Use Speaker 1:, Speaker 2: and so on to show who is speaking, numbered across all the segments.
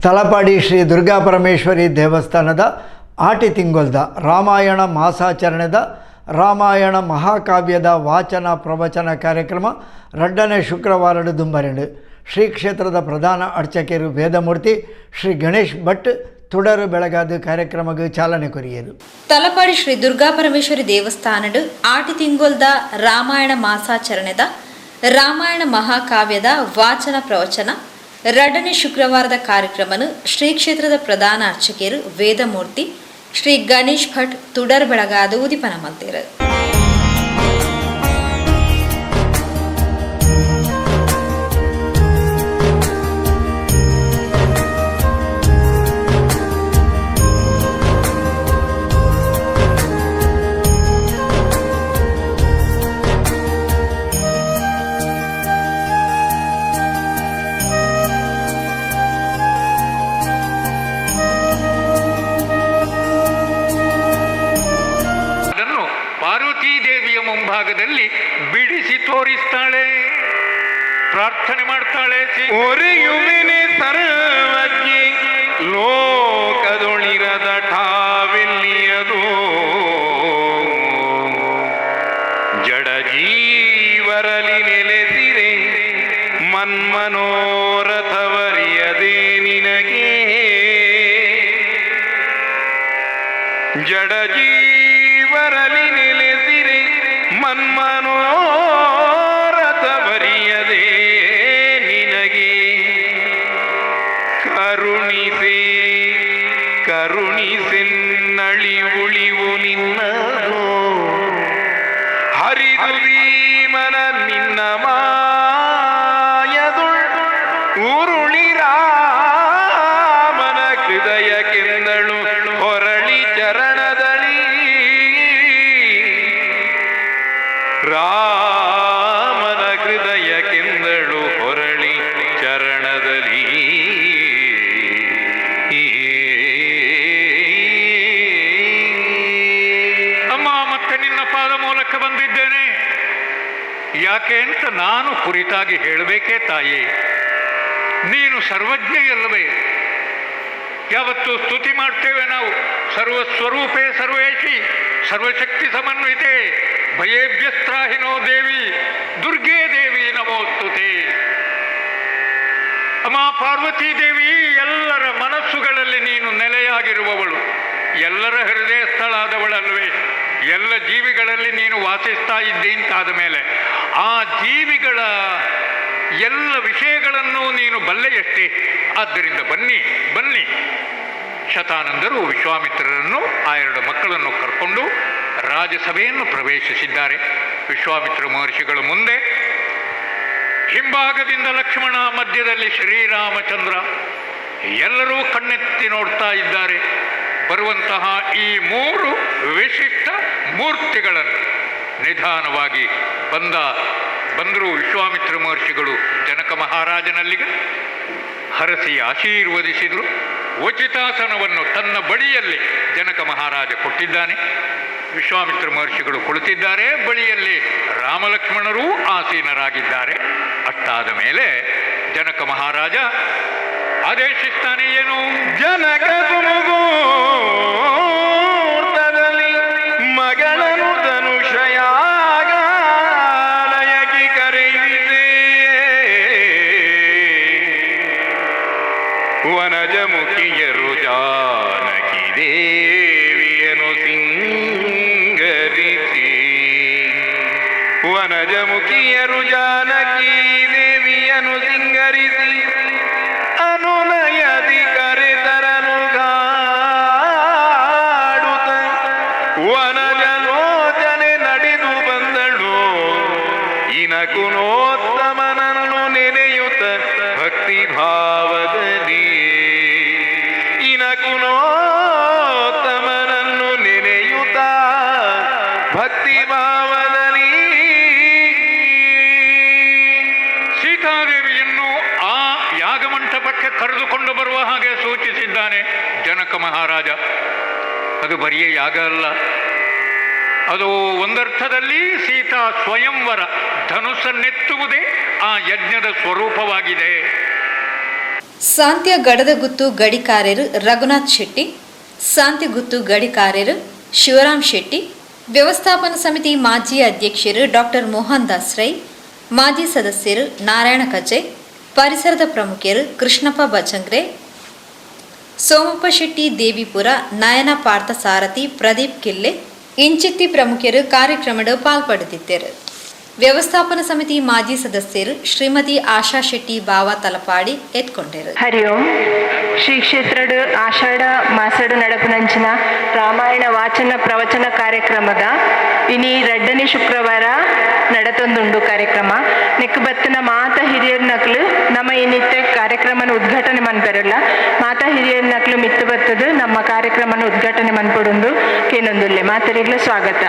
Speaker 1: ತಲಪಾಡಿ ಶ್ರೀ ದುರ್ಗಾಪರಮೇಶ್ವರಿ ದೇವಸ್ಥಾನದ ಆಟಿತಿಂಗೊಲ್ದ ರಾಮಾಯಣ ಮಾಸಾಚರಣೆದ ರಾಮಾಯಣ ಮಹಾಕಾವ್ಯದ ವಾಚನ ಪ್ರವಚನ ಕಾರ್ಯಕ್ರಮ 2ನೇ ಶುಕ್ರವಾರ ದುಂಬರೆಂಡು ಶ್ರೀ ಕ್ಷೇತ್ರದ ಪ್ರಧಾನ ಅರ್ಚಕರು ವೇದಮೂರ್ತಿ ಶ್ರೀ ಗಣೇಶ್ ಭಟ್ ತುಡರು ಬೆಳಗಾದ ಕಾರ್ಯಕ್ರಮಕ್ಕೆ ಚಾಲನೆ ಕೊರಿಯರು.
Speaker 2: ತಲಪಾಡಿ ಶ್ರೀ ದುರ್ಗಾಪರಮೇಶ್ವರಿ ದೇವಸ್ಥಾನದ ಆಟಿತಿಂಗೊಲ್ದ ರಾಮಾಯಣ ಮಾಸಾಚರಣೆದ ರಾಮಾಯಣ ಮಹಾಕಾವ್ಯದ ವಾಚನ ಪ್ರವಚನ 2ನೇ ಶುಕ್ರವಾರದ ಕಾರ್ಯಕ್ರಮನು ಶ್ರೀ ಕ್ಷೇತ್ರದ ಪ್ರಧಾನ ಅರ್ಚಕರು ವೇದಮೂರ್ತಿ ಶ್ರೀ ಗಣೇಶ್ ಭಟ್ ತುಡರ್ ಬೆಳಗಾದ ಉದಿಪನ ಮಲ್ತೇರು.
Speaker 3: ಮುಂಭಾಗದಲ್ಲಿ ಬಿಡಿಸಿ ತೋರಿಸ್ತಾಳೆ, ಪ್ರಾರ್ಥನೆ ಮಾಡ್ತಾಳೆ. ಒರೆಯುವಿನೆ ಸರ್ವಜ್ಞೆ ಲೋಕದೊಳಿರದ ಠಾವೆಲ್ಲಿಯದು ಜಡ ಜೀವರಲಿ ನೆಲೆಸಿರೆ ಮನ್ಮನೋರಥವರಿಯದೆ ನಿನಗೆ ಜಡ ಜೀವರಲಿ ನೆಲೆಸಿರೆ ಮನ್ಮನೋರಥವರಿಯದೆ ನಿನಗೆ ಕರುಣಿಸೆ ಕರುಣಿಸೆನ್ನಳಿ ಉಳಿವು ನಿನ್ನದು ಹರಿದು ಭೀಮನ ನಿನ್ನ ಮಾಯದುಳ್ ಉರುಳಿ ರಾಮನ ಹೃದಯಕ್ಕೆಂದಳು ಹೊರಳಿ ಚರಣದಳಿ ರಾಮನ ಹೃದಯಕ್ಕೆಂದಳು ಹೊರಳಿ ಚರಣದಲ್ಲಿ. ಅಮ್ಮ, ಮತ್ತೆ ನಿನ್ನ ಪಾದ ಮೂಲಕ ಬಂದಿದ್ದೇನೆ. ಯಾಕೆ ಅಂತ ನಾನು ಕುರಿತಾಗಿ ಹೇಳಬೇಕೇ ತಾಯಿ. ನೀನು ಸರ್ವಜ್ಞೆಯಲ್ಲವೇ? ಯಾವತ್ತು ಸ್ತುತಿ ಮಾಡ್ತೇವೆ ನಾವು, ಸರ್ವಸ್ವರೂಪೇ ಸರ್ವೇಶಿ ಸರ್ವಶಕ್ತಿ ಸಮನ್ವಿತೆ ಭಯೇಭ್ಯಸ್ತ್ರಾಹಿನೋ ದೇವಿ ದುರ್ಗೇ ದೇವಿ ನಮೋಸ್ತುತೆ. ಅಮ್ಮ ಪಾರ್ವತೀ ದೇವಿ, ಎಲ್ಲರ ಮನಸ್ಸುಗಳಲ್ಲಿ ನೀನು ನೆಲೆಯಾಗಿರುವವಳು, ಎಲ್ಲರ ಹೃದಯ ಸ್ಥಳಾದವಳಲ್ವೇ? ಎಲ್ಲ ಜೀವಿಗಳಲ್ಲಿ ನೀನು ವಾಸಿಸ್ತಾ ಇದ್ದೀಂತಾದ ಮೇಲೆ ಆ ಜೀವಿಗಳ ಎಲ್ಲ ವಿಷಯಗಳನ್ನು ನೀನು ಬಲ್ಲೆಯಷ್ಟೇ. ಆದ್ದರಿಂದ ಬನ್ನಿ. ಶತಾನಂದರು ವಿಶ್ವಾಮಿತ್ರರನ್ನು ಆ 2 ಮಕ್ಕಳನ್ನು ಕರ್ಕೊಂಡು ರಾಜಸಭೆಯನ್ನು ಪ್ರವೇಶಿಸಿದ್ದಾರೆ. ವಿಶ್ವಾಮಿತ್ರ ಮಹರ್ಷಿಗಳ ಮುಂದೆ ಹಿಂಭಾಗದಿಂದ ಲಕ್ಷ್ಮಣ, ಮಧ್ಯದಲ್ಲಿ ಶ್ರೀರಾಮಚಂದ್ರ, ಎಲ್ಲರೂ ಕಣ್ಣೆತ್ತಿ ನೋಡ್ತಾ ಇದ್ದಾರೆ. ಬರುವಂತಹ ಈ 3 ವಿಶಿಷ್ಟ ಮೂರ್ತಿಗಳನ್ನು ನಿಧಾನವಾಗಿ ಬಂದರು ವಿಶ್ವಾಮಿತ್ರ ಮಹರ್ಷಿಗಳು ಜನಕ ಮಹಾರಾಜನಲ್ಲಿಗೆ ಹರಸಿ ಆಶೀರ್ವದಿಸಿದರು. ಉಚಿತಾಸನವನ್ನು ತನ್ನ ಬಳಿಯಲ್ಲಿ ಜನಕ ಮಹಾರಾಜ ಕೊಟ್ಟಿದ್ದಾನೆ. ವಿಶ್ವಾಮಿತ್ರ ಮಹರ್ಷಿಗಳು ಕುಳಿತಿದ್ದಾರೆ, ಬಳಿಯಲ್ಲಿ ರಾಮಲಕ್ಷ್ಮಣರೂ ಆಸೀನರಾಗಿದ್ದಾರೆ. ಅಷ್ಟಾದ ಮೇಲೆ ಜನಕ ಮಹಾರಾಜ ಆದೇಶಿಸ್ತಾನೆ. ಏನು? ಜನಕ ಸುಮುಗೂರ್ತದಲ್ಲಿ ಮಗಳನ್ನು ಧನುಷಯಾಗಾಲಯಕ್ಕೆ ಕರೆಯಿದೆ ವನಜಮುಖಿಯರು ಜಾನಕಿ ದೇವಿಯನು ಸಿಂಗರಿಸಿ ವನಜಮುಖಿಯರು ಜಾನಕಿ ದೇವಿಯನು ಸಿಂಗರಿಸಿ ಅನುನಯದಿ ಕರೆತರನು ಗಾಡುತ್ತ ವನಜಲೋಚನೆ ನಡೆದು ಬಂದಳು. ಇನಕುನೋತ್ತಮನನ್ನು ನೆನೆಯುತ್ತ ಭಕ್ತಿ ಭಾವದಲ್ಲಿ ಇನಕುನೋತ್ತಮನನ್ನು ನೆನೆಯುತ್ತ ಭಕ್ತಿ ಭಾವದಲ್ಲಿ ಸೀತಾದೇವಿಯನ್ನು ಆ ಯಾಗಮಂಟಪಕ್ಕೆ ಕರೆದುಕೊಂಡು ಬರುವ ಹಾಗೆ ಸೂಚಿಸಿದ್ದಾನೆ ಜನಕ ಮಹಾರಾಜ. ಅದು ಬರಿಯ ಯಾಗ ಅಲ್ಲ, ಅದು ಒಂದರ್ಥದಲ್ಲಿ ಸೀತಾ ಸ್ವಯಂವರ ಧನುಸ್ಸನ್ನೆತ್ತುವುದೇ ಆ ಯಜ್ಞದ ಸ್ವರೂಪವಾಗಿದೆ.
Speaker 2: ಸಾಂತ್ಯ ಗಡದಗುತ್ತು ಗಡಿಕಾರ್ಯರು ರಘುನಾಥ್ ಶೆಟ್ಟಿ, ಸಾಂತ್ಯಗುತ್ತು ಗಡಿಕಾರ್ಯರು ಶಿವರಾಮ್ ಶೆಟ್ಟಿ, ವ್ಯವಸ್ಥಾಪನಾ ಸಮಿತಿ ಮಾಜಿ ಅಧ್ಯಕ್ಷರು ಡಾಕ್ಟರ್ ಮೋಹನ್ ದಾಸ್ ರೈ, ಮಾಜಿ ಸದಸ್ಯರು ನಾರಾಯಣ ಕಜೆ, ಪರಿಸರದ ಪ್ರಮುಖರು ಕೃಷ್ಣಪ್ಪ ಬಜಂಗ್ರೆ, ಸೋಮಪ್ಪ ಶೆಟ್ಟಿ ದೇವಿಪುರ, ನಯನ ಪಾರ್ಥ ಸಾರಥಿ, ಪ್ರದೀಪ್ ಕಿಲ್ಲೆ ಇಂಚಿತ್ತಿ ಪ್ರಮುಖರು ಕಾರ್ಯಕ್ರಮದ ಪಾಲ್ಪಡುತ್ತಿದ್ದರು. ವ್ಯವಸ್ಥಾಪನಾ ಸಮಿತಿ ಮಾಜಿ ಸದಸ್ಯರು ಶ್ರೀಮತಿ ಆಶಾ ಶೆಟ್ಟಿ ಬಾವ ತಲಪಾಡಿ ಎತ್ಕೊಂಡರು.
Speaker 4: ಹರಿ ಓಂ. ಶ್ರೀ ಕ್ಷೇತ್ರಡು ಆಷಾಢ ಮಾಸಡು ನಡಪುನಂಚಿನ ರಾಮಾಯಣ ವಾಚನ ಪ್ರವಚನ ಕಾರ್ಯಕ್ರಮದ ಇನಿ 2ನೇ ಶುಕ್ರವಾರ ನಡತೊಂದುಂಡು ಕಾರ್ಯಕ್ರಮ. ನೆಕ್ ಬತ್ತಿನ ಮಾತಾ ಹಿರಿಯರ್ ನಕ್ಲು ನಮ್ಮ ಇನ್ನಿತ್ತೆ ಕಾರ್ಯಕ್ರಮನ ಉದ್ಘಾಟನೆ ಮನ್ಪೆರಲ್ಲ. ಮಾತಾ ಹಿರಿಯರ್ ನಕ್ಲು ಮಿತ್ತು ಬತ್ತದು ನಮ್ಮ ಕಾರ್ಯಕ್ರಮನ ಉದ್ಘಾಟನೆ ಮನ್ಪಡುಂದು ಕೇನೊಂದುಲ್ಲೆ ಮಾತರಿಗ್ಲ ಸ್ವಾಗತ.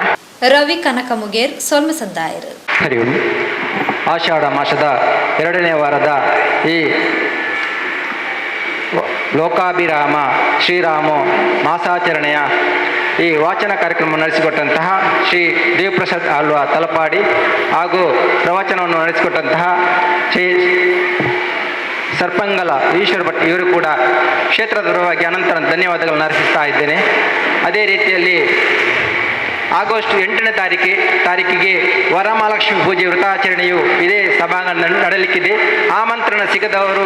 Speaker 2: ರವಿ ಕನಕಮುಗೇರ್ ಸೊಲ್ಮಸಂದಾಯರು.
Speaker 5: ಹರಿ ಓಂ. ಆಷಾಢ ಮಾಸದ 2ನೇ ವಾರದ ಈ ಲೋಕಾಭಿರಾಮ ಶ್ರೀರಾಮ ಮಾಸಾಚರಣೆಯ ಈ ವಾಚನ ಕಾರ್ಯಕ್ರಮ ನಡೆಸಿಕೊಟ್ಟಂತಹ ಶ್ರೀ ದೇವಪ್ರಸಾದ್ ಆಳ್ವ ತಲಪಾಡಿ ಹಾಗೂ ಪ್ರವಚನವನ್ನು ನಡೆಸಿಕೊಟ್ಟಂತಹ ಶ್ರೀ ಸರ್ಪಂಗಲ ಈಶ್ವರ ಭಟ್ ಇವರು ಕೂಡ ಕ್ಷೇತ್ರದ ಪರವಾಗಿ ಅನಂತರ ಧನ್ಯವಾದಗಳನ್ನು ಅರ್ಪಿಸ್ತಾ ಇದ್ದೇನೆ. ಅದೇ ರೀತಿಯಲ್ಲಿ ಆಗಸ್ಟ್ 8ನೇ ತಾರೀಕಿಗೆ ವರಮಹಾಲಕ್ಷ್ಮಿ ಪೂಜೆ ವೃತಾಚರಣೆಯು ಇದೇ ಸಭಾಂಗಣದಲ್ಲಿ ನಡೆಯಲಿಕ್ಕಿದೆ. ಆಮಂತ್ರಣ ಸಿಗದವರು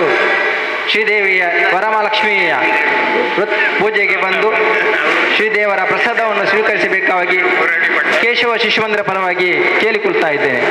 Speaker 5: ಶ್ರೀದೇವಿಯ ವರಮಹಾಲಕ್ಷ್ಮಿಯ ಪೂಜೆಗೆ ಬಂದು ಶ್ರೀದೇವರ ಪ್ರಸಾದವನ್ನು ಸ್ವೀಕರಿಸಬೇಕಾಗಿ ಕೇಶವ ಶಿಶುಮಂದಿರ ಪರವಾಗಿ ಕೇಳಿಕೊಳ್ತಾ ಇದ್ದೇನೆ.